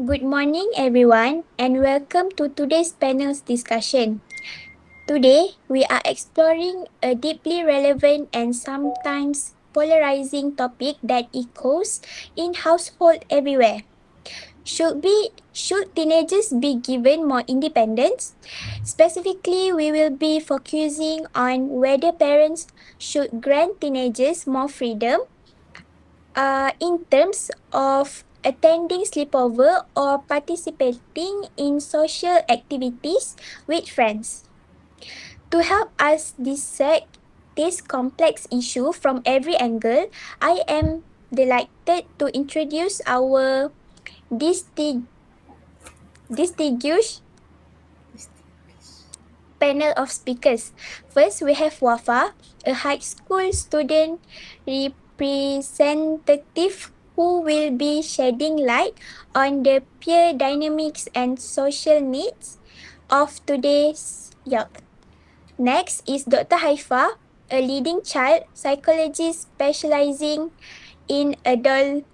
Good morning, everyone, and welcome to today's panel's discussion. Today, we are exploring a deeply relevant and sometimes polarizing topic that echoes in household everywhere. Should teenagers be given more independence? Specifically, we will be focusing on whether parents should grant teenagers more freedom in terms of attending sleepover or participating in social activities with friends. To help us dissect this complex issue from every angle, I am delighted to introduce our distinguished panel of speakers. First, we have Wafa, a high school student representative who will be shedding light on the peer dynamics and social needs of today's youth. Next is Dr. Haifa, a leading child psychologist specializing in adolescent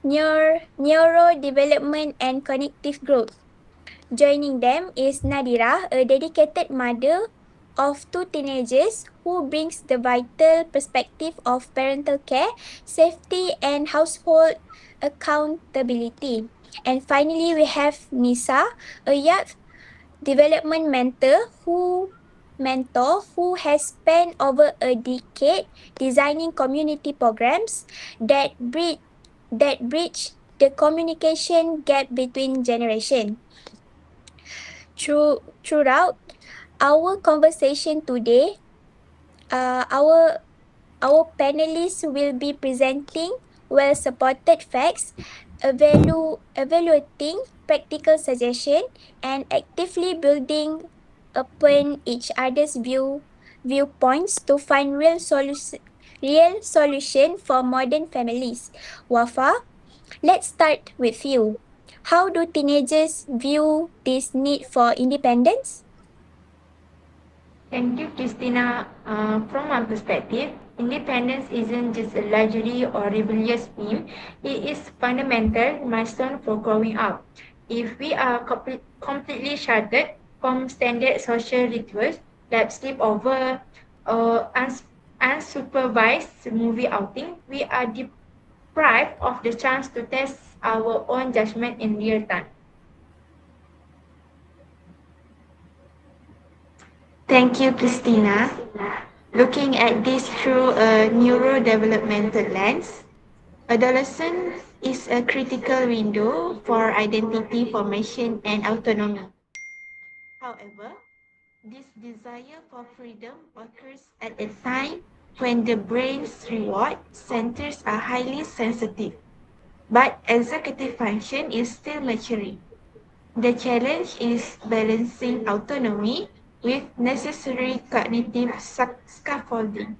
neurodevelopment and cognitive growth. Joining them is Nadhirah, a dedicated mother of two teenagers who brings the vital perspective of parental care, safety, and household accountability. And finally, we have Nisa, a youth development mentor who has spent over a decade designing community programs that bridge the communication gap between generations. Throughout our conversation today, uh, our our panelists will be presenting well-supported facts, evaluating practical suggestions, and actively building upon each other's viewpoints to find real solution for modern families. Wafa, let's start with you. How do teenagers view this need for independence? Thank you, Qistina. From my perspective, independence isn't just a luxury or rebellious whim. It is fundamental milestone for growing up. If we are completely shattered from standard social rituals like sleepover or unsupervised movie outing, we are deprived of the chance to test our own judgment in real time. Thank you, Christina. Looking at this through a neurodevelopmental lens, adolescence is a critical window for identity formation and autonomy. However, this desire for freedom occurs at a time when the brain's reward centers are highly sensitive, but executive function is still maturing. The challenge is balancing autonomy with necessary cognitive scaffolding.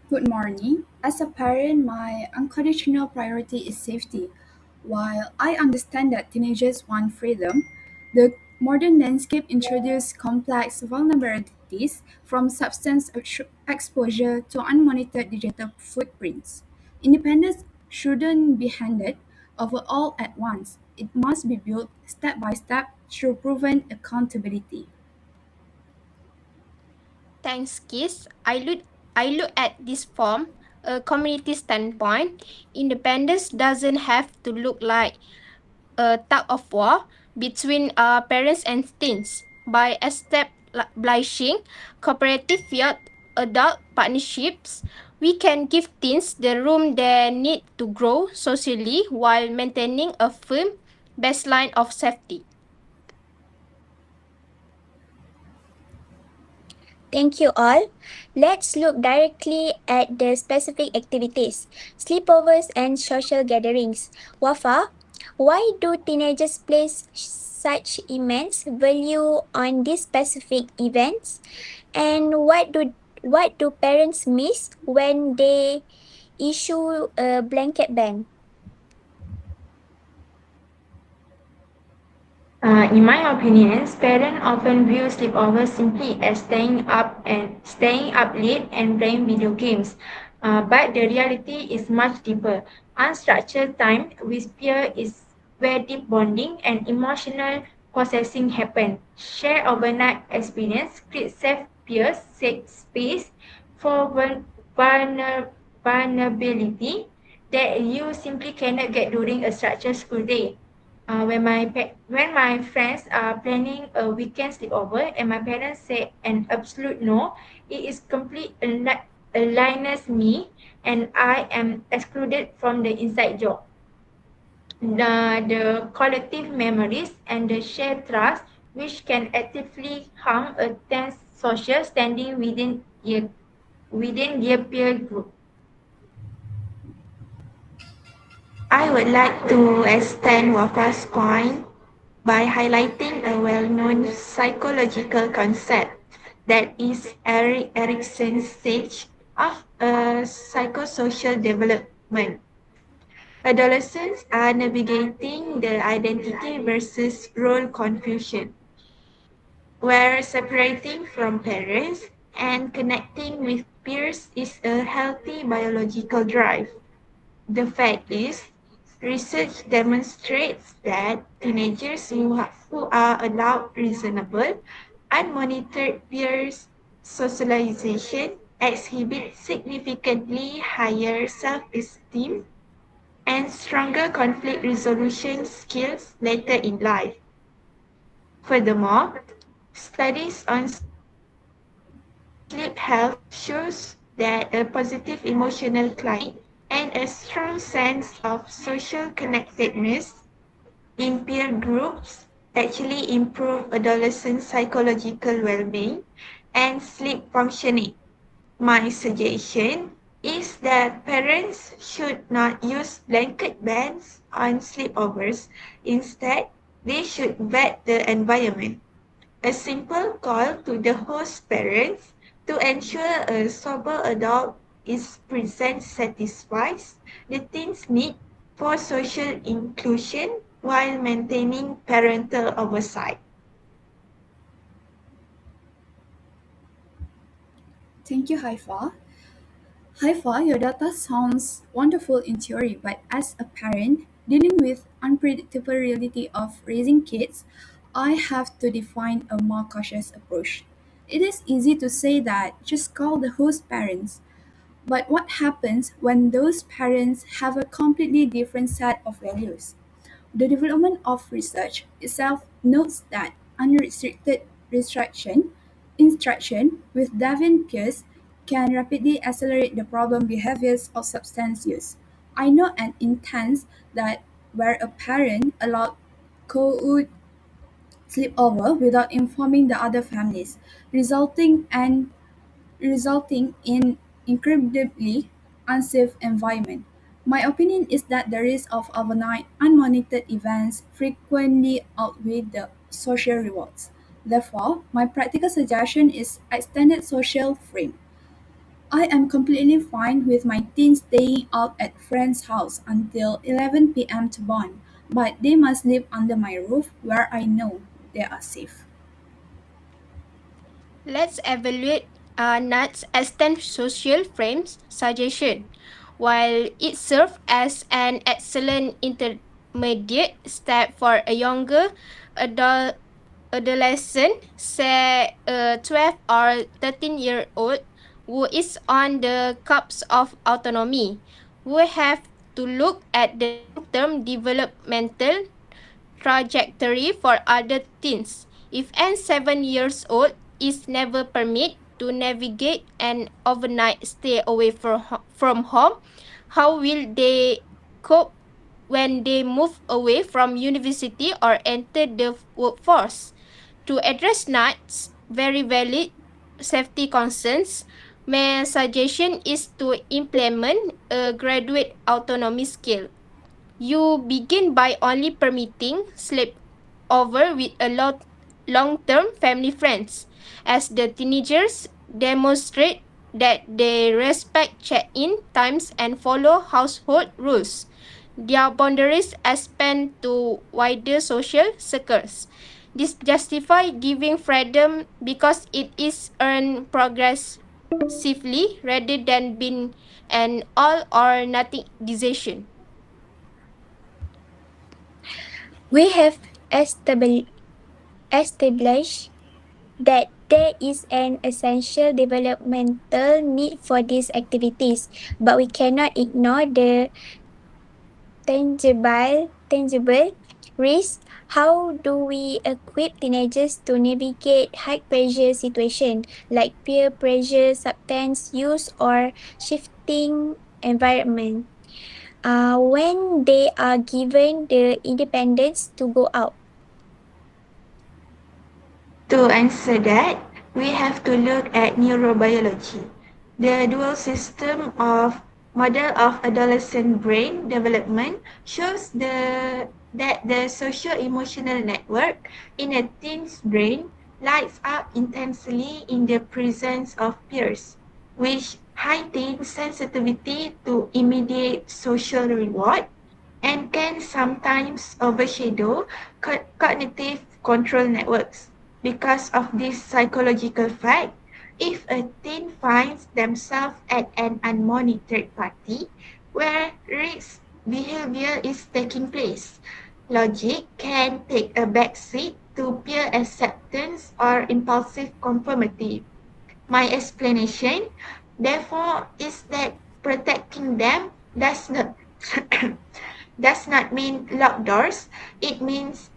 Good morning. As a parent, my unconditional priority is safety. While I understand that teenagers want freedom, the modern landscape introduces complex vulnerabilities from exposure to unmonitored digital footprints. Independence shouldn't be handed over all at once. It must be built step by step through proven accountability. Thanks, Kiss. I look at this from a community standpoint. Independence doesn't have to look like a tug of war between parents and teens. By establishing cooperative youth adult partnerships, we can give teens the room they need to grow socially while maintaining a firm baseline of safety. Thank you all. Let's look directly at the specific activities, sleepovers, and social gatherings. Wafa, why do teenagers place such immense value on these specific events? And what do parents miss when they issue a blanket ban? In my opinion, parents often view sleepovers simply as staying up late and playing video games. But the reality is much deeper. Unstructured time with peer is where deep bonding and emotional processing happen. Share overnight experience, create safe peers, safe space for vulnerability that you simply cannot get during a structured school day. When my friends are planning a weekend sleepover and my parents say an absolute no, it is complete alienates me and I am excluded from the inside joke. The collective memories and the shared trust which can actively harm a tense social standing within their peer group. I would like to extend Wafa's point by highlighting a well-known psychological concept that is Erik Erikson's stage of psychosocial development. Adolescents are navigating the identity versus role confusion, where separating from parents and connecting with peers is a healthy biological drive. The fact is, research demonstrates that teenagers who are allowed reasonable, unmonitored peers socialization exhibit significantly higher self-esteem and stronger conflict resolution skills later in life. Furthermore, studies on sleep health shows that a positive emotional climate and a strong sense of social connectedness in peer groups actually improve adolescent psychological well-being and sleep functioning. My suggestion is that parents should not use blanket bans on sleepovers. Instead, they should vet the environment. A simple call to the host parents to ensure a sober adult is present satisfies the teen's need for social inclusion while maintaining parental oversight. Thank you, Haifa. Haifa, your data sounds wonderful in theory, but as a parent dealing with unpredictable reality of raising kids, I have to define a more cautious approach. It is easy to say that just call the host parents, but what happens when those parents have a completely different set of values? The development of research itself notes that unrestricted instruction with deviant peers can rapidly accelerate the problem behaviors of substance use. I know an instance that where a parent allowed co sleepover without informing the other families, resulting in incredibly unsafe environment. My opinion is that the risk of overnight unmonitored events frequently outweigh the social rewards. Therefore, my practical suggestion is extended social frame. I am completely fine with my teens staying out at friend's house until 11 p.m. to bond, but they must live under my roof where I know they are safe. Let's evaluate Nat's extend social frames suggestion. While it serves as an excellent intermediate step for a younger adult adolescent, say a 12 or 13-year-old who is on the cusp of autonomy, we have to look at the long-term developmental trajectory for other teens. If an 7 years old is never permitted to navigate an overnight stay away from home, how will they cope when they move away from university or enter the workforce? To address NAT's very valid safety concerns, my suggestion is to implement a graduate autonomy scale. You begin by only permitting sleepover with a long-term family friends. As the teenagers demonstrate that they respect check-in times and follow household rules, their boundaries expand to wider social circles. This justifies giving freedom because it is earned progress safely rather than being an all or nothing decision. We have established that there is an essential developmental need for these activities, but we cannot ignore the tangible risks. How do we equip teenagers to navigate high pressure situations like peer pressure, substance use, or shifting environment when they are given the independence to go out? To answer that, we have to look at neurobiology. The dual system of model of adolescent brain development shows that the socio-emotional network in a teen's brain lights up intensely in the presence of peers, which heightens sensitivity to immediate social reward and can sometimes overshadow cognitive control networks. Because of this psychological fact, if a teen finds themselves at an unmonitored party where risk behavior is taking place, logic can take a backseat to peer acceptance or impulsive conformity. My explanation, therefore, is that protecting them does not mean locked doors. It means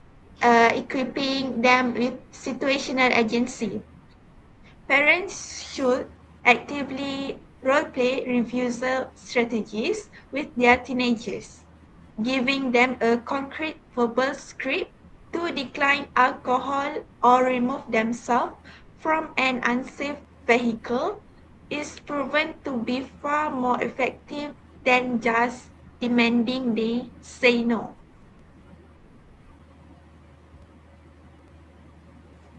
equipping them with situational agency. Parents should actively role-play refusal strategies with their teenagers, giving them a concrete verbal script to decline alcohol or remove themselves from an unsafe vehicle is proven to be far more effective than just demanding they say no.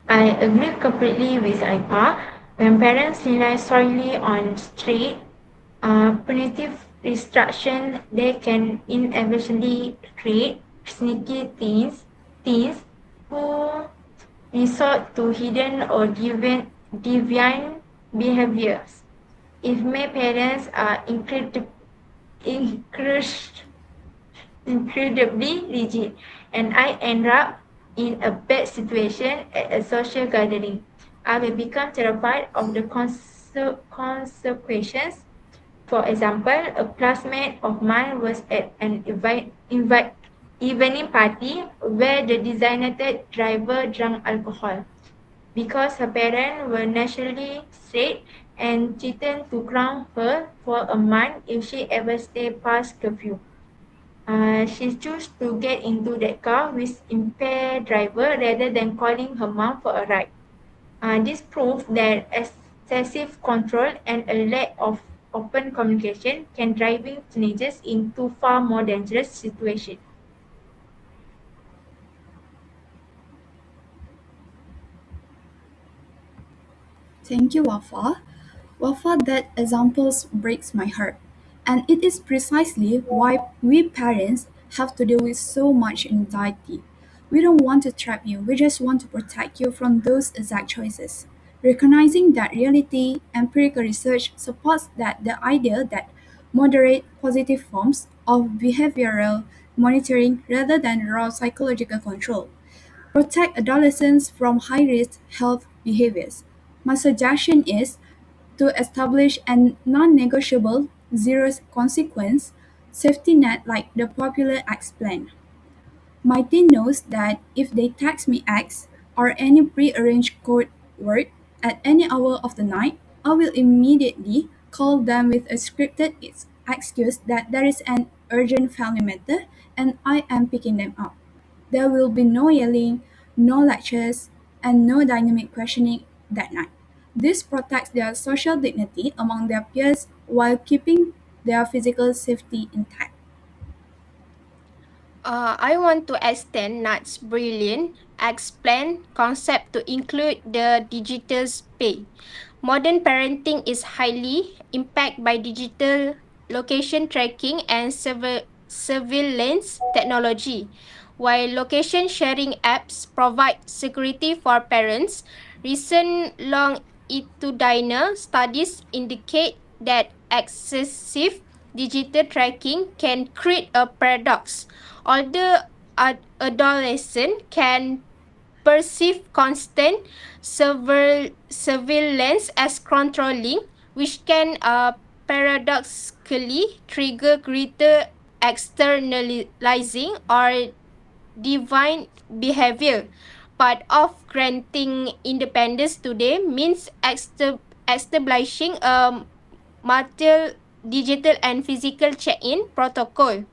I agree completely with Haifa. When parents rely solely on strict punitive instruction, they can inevitably create sneaky teens who resort to hidden or deviant behaviors. If my parents are incredibly rigid, and I end up in a bad situation at a social gathering, I will become terrified of the consequences. For example, a classmate of mine was at an evening party where the designated driver drank alcohol. Because her parents were naturally strict and threatened to ground her for a month if she ever stayed past curfew. She chose to get into that car with impaired driver rather than calling her mom for a ride. This proved that excessive control and a lack of open communication can driving teenagers into far more dangerous situations. Thank you, Wafa. Wafa, that examples breaks my heart. And it is precisely why we parents have to deal with so much anxiety. We don't want to trap you, we just want to protect you from those exact choices. Recognizing that reality, empirical research supports that the idea that moderate positive forms of behavioral monitoring rather than raw psychological control protect adolescents from high-risk health behaviors. My suggestion is to establish a non-negotiable zero-consequence safety net like the popular X plan. My team knows that if they text me X or any pre-arranged code word at any hour of the night, I will immediately call them with a scripted excuse that there is an urgent family matter and I am picking them up. There will be no yelling, no lectures, and no dynamic questioning that night. This protects their social dignity among their peers while keeping their physical safety intact. I want to extend Nat's brilliant explain concept to include the digital space. Modern parenting is highly impacted by digital location tracking and surveillance technology. While location sharing apps provide security for parents, recent longitudinal studies indicate that excessive digital tracking can create a paradox. Although adolescents can perceive constant surveillance as controlling, which can paradoxically trigger greater externalizing or divine behavior. Part of granting independence today means establishing a multi digital and physical check-in protocol.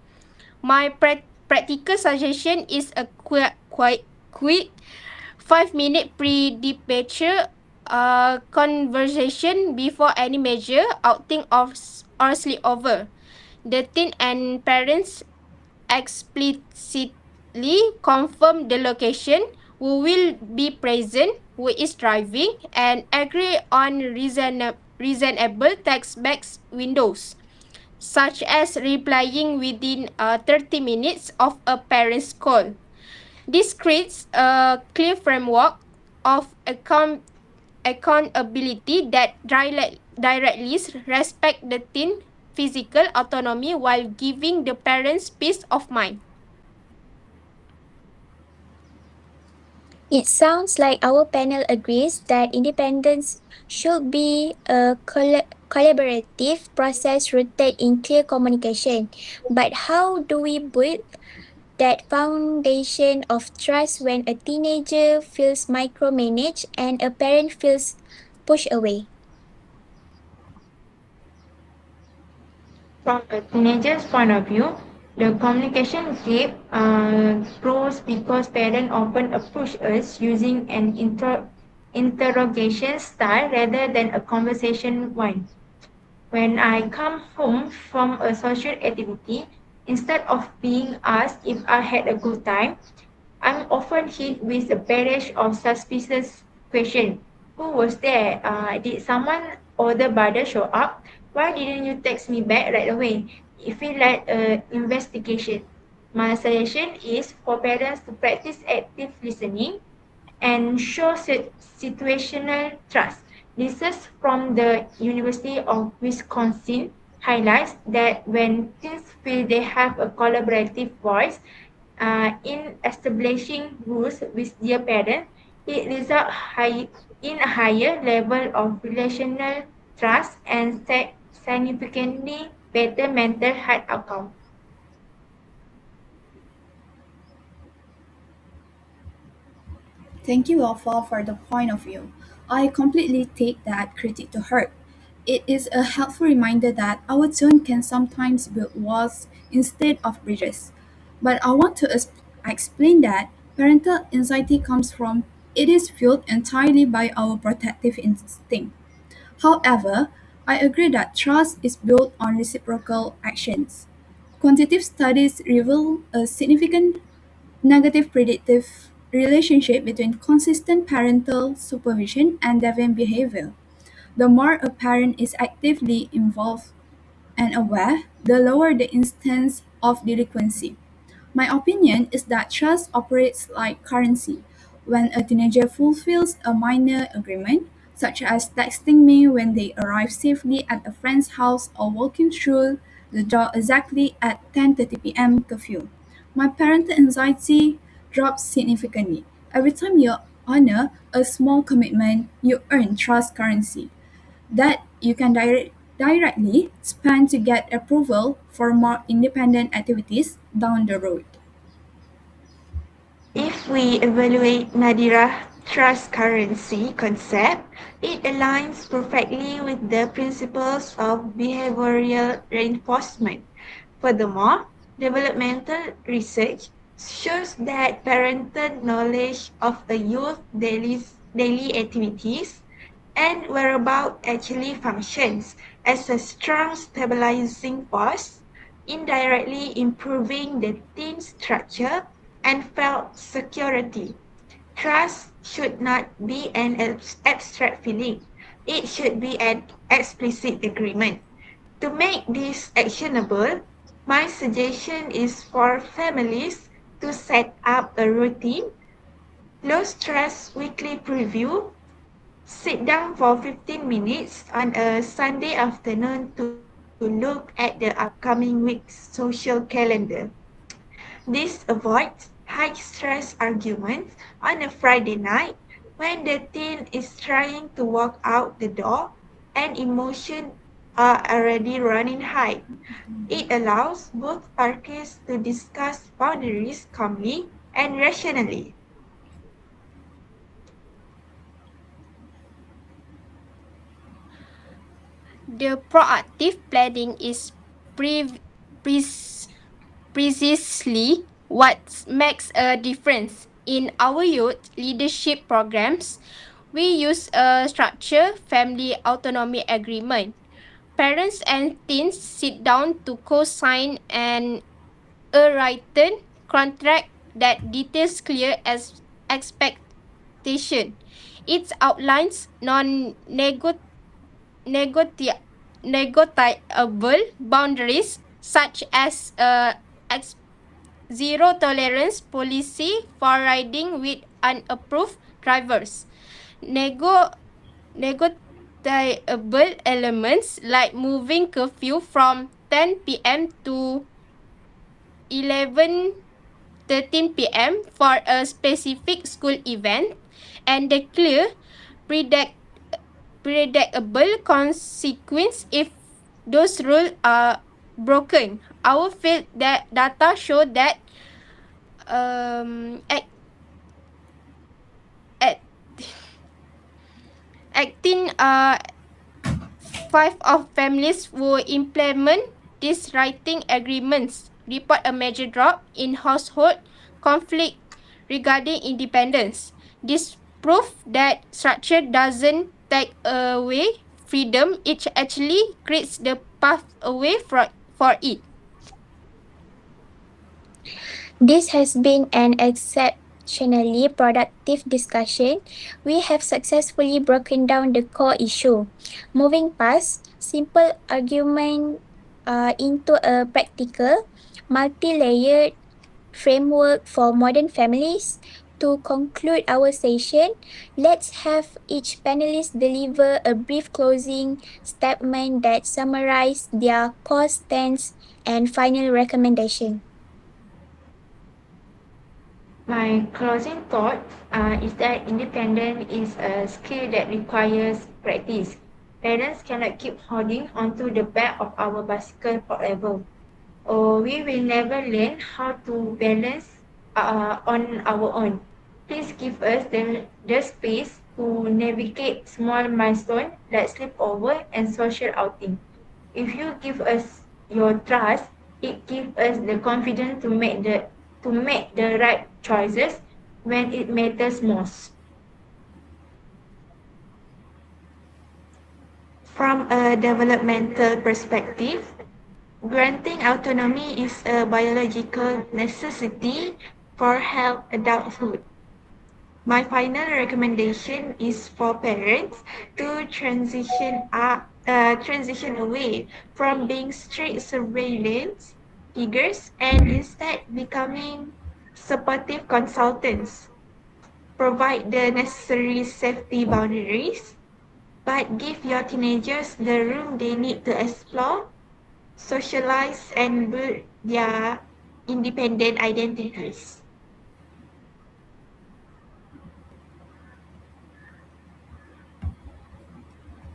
My practical suggestion is a quick 5 minute pre-departure conversation before any major outing or sleepover. The teen and parents explicitly confirm the location, who will be present, who is driving, and agree on reasonable text back windows, such as replying within 30 minutes of a parent's call. This creates a clear framework of accountability that directly respect the teen physical autonomy while giving the parents peace of mind. It sounds like our panel agrees that independence should be a collaborative process rooted in clear communication. But how do we build that foundation of trust when a teenager feels micromanaged and a parent feels pushed away? From a teenager's point of view, the communication gap grows because parents often approach us using an interrogation style rather than a conversation one. When I come home from a social activity, instead of being asked if I had a good time, I'm often hit with a barrage of suspicious questions. Who was there? Did someone or the brother show up? Why didn't you text me back right away? It feels like an investigation. My suggestion is for parents to practice active listening and show situational trust. Research from the University of Wisconsin highlights that when teens feel they have a collaborative voice in establishing rules with their parents, it results in a higher level of relational trust and significantly better mental health outcomes. Thank you, Wafa, for the point of view. I completely take that critique to heart. It is a helpful reminder that our tone can sometimes build walls instead of bridges. But I want to explain that parental anxiety comes from it is fueled entirely by our protective instinct. However, I agree that trust is built on reciprocal actions. Quantitative studies reveal a significant negative predictive relationship between consistent parental supervision and deviant behavior. The more a parent is actively involved and aware, the lower the instance of delinquency. My opinion is that trust operates like currency. When a teenager fulfills a minor agreement, such as texting me when they arrive safely at a friend's house or walking through the door exactly at 10:30 p.m. curfew, my parental anxiety drops significantly. Every time you honor a small commitment, you earn trust currency that you can directly spend to get approval for more independent activities down the road. If we evaluate Nadhirah trust currency concept, it aligns perfectly with the principles of behavioral reinforcement. Furthermore, developmental research shows that parental knowledge of a youth's daily activities and whereabouts actually functions as a strong stabilizing force, indirectly improving the team's structure and felt security. Trust should not be an abstract feeling. It should be an explicit agreement. To make this actionable, my suggestion is for families to set up a routine, low stress weekly preview, Sit down for 15 minutes on a Sunday afternoon to look at the upcoming week's social calendar. This avoids high stress arguments on a Friday night when the teen is trying to walk out the door and emotions are already running high. It allows both parties to discuss boundaries calmly and rationally. The proactive planning is pre- pre- precisely what makes a difference. In our youth leadership programs, we use a structured family autonomy agreement. Parents and teens sit down to co-sign a written contract that details clear as expectation. It outlines negotiable boundaries such as zero tolerance policy for riding with unapproved drivers. Nego- Negotiable elements like moving curfew from 10 p.m. to 11:13 p.m. for a specific school event, and the clear, predict- predictable consequence if those rules are broken. Our field data show that at, at acting 5 of families who implement these writing agreements report a major drop in household conflict regarding independence. This proof that structure doesn't take away freedom, it actually creates the pathway for it. This has been an exceptionally productive discussion. We have successfully broken down the core issue, moving past simple argument into a practical, multi layered framework for modern families. To conclude our session, let's have each panelist deliver a brief closing statement that summarizes their core stance and final recommendation. My closing thought is that independence is a skill that requires practice. Parents cannot keep holding onto the back of our bicycle forever, or we will never learn how to balance on our own. Please give us the space to navigate small milestones like sleepover and social outing. If you give us your trust, it gives us the confidence to make the right choices when it matters most. From a developmental perspective, granting autonomy is a biological necessity for health adulthood. My final recommendation is for parents to transition away from being strict surveillance figures and instead becoming supportive consultants. Provide the necessary safety boundaries, but give your teenagers the room they need to explore, socialize, and build their independent identities.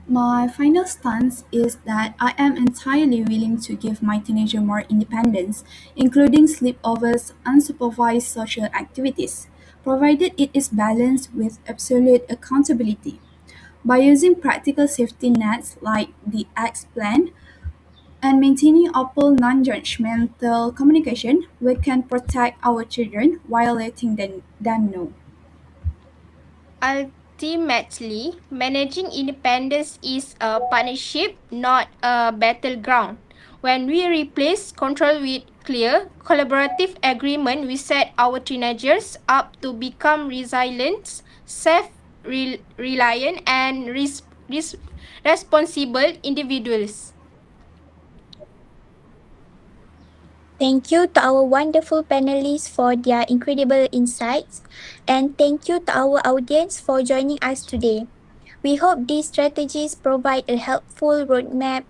My final stance is that I am entirely willing to give my teenager more independence, including sleepovers, unsupervised social activities, provided it is balanced with absolute accountability. By using practical safety nets like the X plan and maintaining open, non judgmental communication, we can protect our children while letting them know. Ultimately, managing independence is a partnership, not a battleground. When we replace control with clear, collaborative agreement, we set our teenagers up to become resilient, reliant, and responsible individuals. Thank you to our wonderful panelists for their incredible insights, and thank you to our audience for joining us today. We hope these strategies provide a helpful roadmap